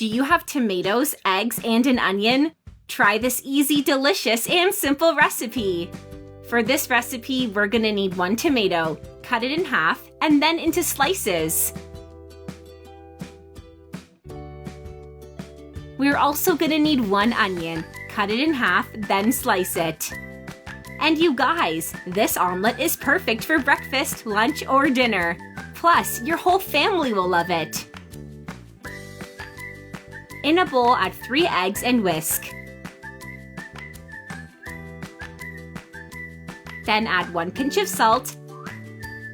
Do you have tomatoes, eggs, and an onion? Try this easy, delicious, and simple recipe. For this recipe, we're gonna need 1 tomato, cut it in half, and then into slices. We're also gonna need 1 onion, cut it in half, then slice it. And you guys, this omelet is perfect for breakfast, lunch, or dinner. Plus, your whole family will love it. In a bowl, add 3 eggs and whisk. Then add 1 pinch of salt,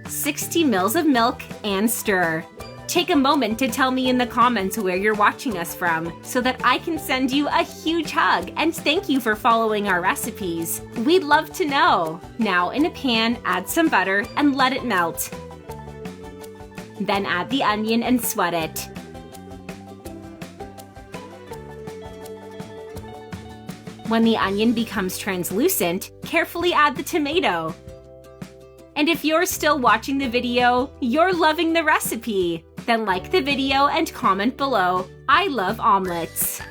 60 ml of milk, and stir. Take a moment to tell me in the comments where you're watching us from so that I can send you a huge hug and thank you for following our recipes. We'd love to know. Now in a pan, add some butter and let it melt. Then add the onion and sweat it. When the onion becomes translucent, carefully add the tomato. And if you're still watching the video, you're loving the recipe. Then like the video and comment below. I love omelets.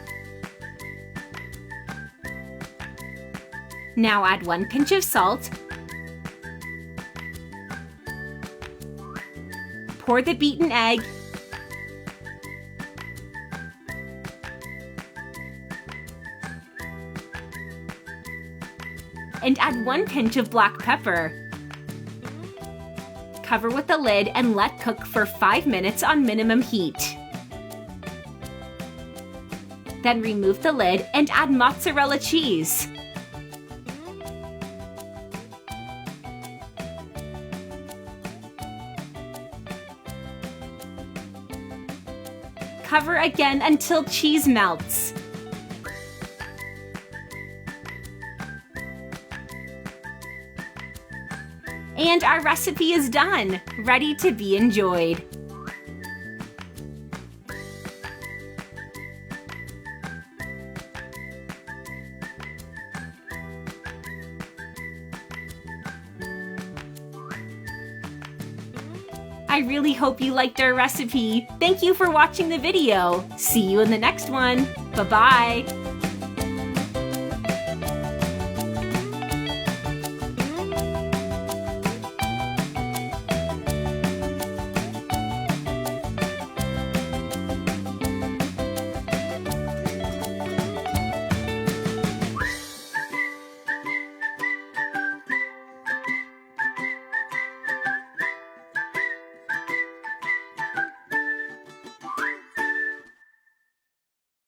Now add 1 pinch of salt. Pour the beaten egg. And add 1 pinch of black pepper. Cover with the lid and let cook for 5 minutes on minimum heat. Then remove the lid and add mozzarella cheese. Cover again until cheese melts. And our recipe is done, ready to be enjoyed. I really hope you liked our recipe. Thank you for watching the video. See you in the next one. Bye-bye.